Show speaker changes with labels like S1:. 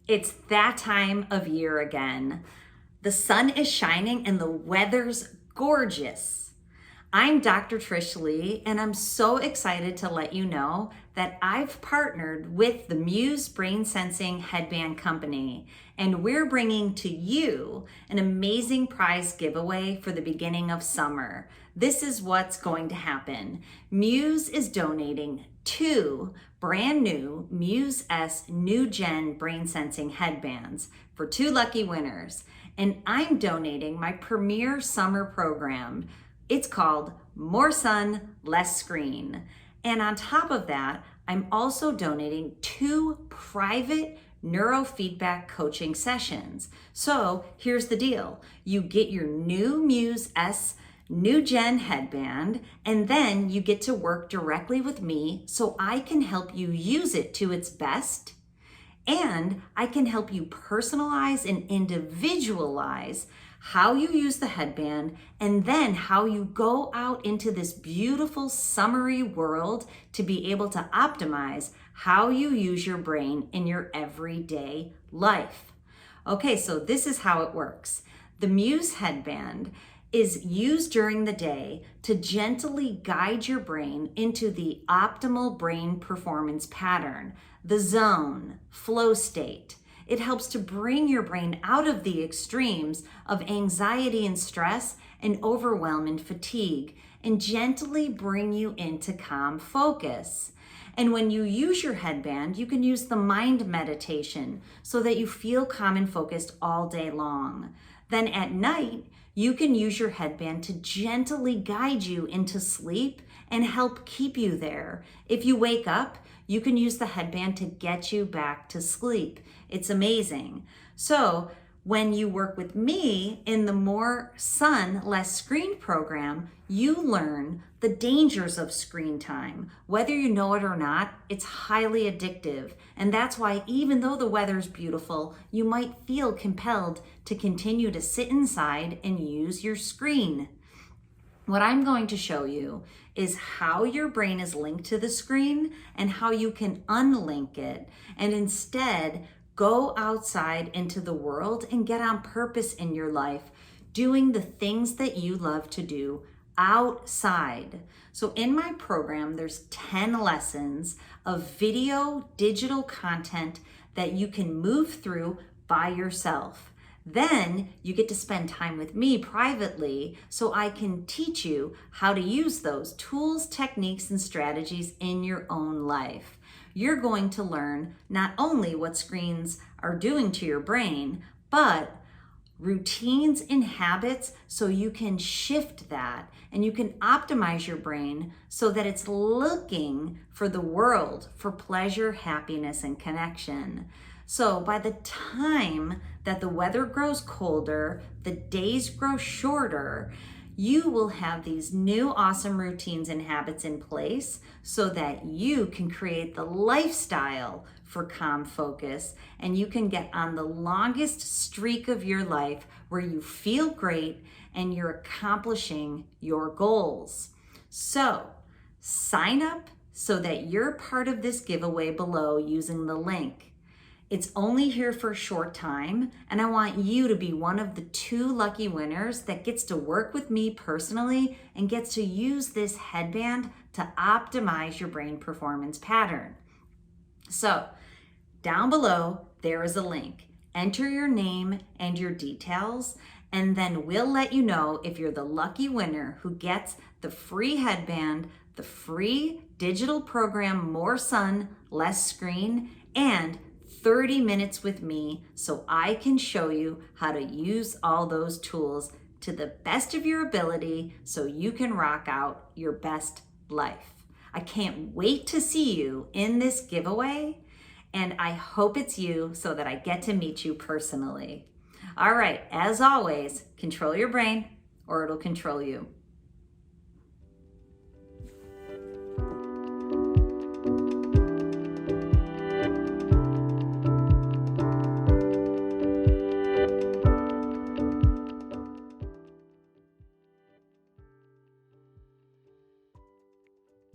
S1: It's that time of year again. The sun is shining and the weather's gorgeous. I'm Dr. Trish Leigh, and I'm so excited to let you know that I've partnered with the Muse Brain Sensing Headband Company, and we're bringing to you an amazing prize giveaway for the beginning of summer. This is what's going to happen. Muse is donating 2 brand new Muse S New Gen Brain Sensing headbands for 2 lucky winners. And I'm donating my premier summer program. It's called More Sun, Less Screen. And on top of that, I'm also donating 2 private neurofeedback coaching sessions. So here's the deal. You get your new Muse S New Gen headband, and then you get to work directly with me so I can help you use it to its best, and I can help you personalize and individualize how you use the headband, and then how you go out into this beautiful summery world to be able to optimize how you use your brain in your everyday life. Okay, so this is how it works. The Muse headband is used during the day to gently guide your brain into the optimal brain performance pattern, the zone, flow state. It helps to bring your brain out of the extremes of anxiety and stress and overwhelm and fatigue, and gently bring you into calm focus. And when you use your headband, you can use the mind meditation so that you feel calm and focused all day long. Then at night, you can use your headband to gently guide you into sleep and help keep you there. If you wake up, you can use the headband to get you back to sleep. It's amazing. So when you work with me in the More Sun, Less Screen program, you learn the dangers of screen time. Whether you know it or not, it's highly addictive. And that's why even though the weather's beautiful, you might feel compelled to continue to sit inside and use your screen. What I'm going to show you is how your brain is linked to the screen and how you can unlink it and instead go outside into the world and get on purpose in your life, doing the things that you love to do outside. So in my program, there's 10 lessons of video, digital content that you can move through by yourself. Then you get to spend time with me privately so I can teach you how to use those tools, techniques, and strategies in your own life. You're going to learn not only what screens are doing to your brain, but routines and habits so you can shift that and you can optimize your brain so that it's looking for the world for pleasure, happiness, and connection. So by the time that the weather grows colder, the days grow shorter, you will have these new awesome routines and habits in place so that you can create the lifestyle for calm focus, and you can get on the longest streak of your life where you feel great and you're accomplishing your goals. So sign up so that you're part of this giveaway below using the link. It's only here for a short time, and I want you to be one of the 2 lucky winners that gets to work with me personally and gets to use this headband to optimize your brain performance pattern. So down below, there is a link. Enter your name and your details, and then we'll let you know if you're the lucky winner who gets the free headband, the free digital program More Sun, Less Screen, and 30 minutes with me so I can show you how to use all those tools to the best of your ability so you can rock out your best life. I can't wait to see you in this giveaway, and I hope it's you so that I get to meet you personally. All right, as always, control your brain or it'll control you.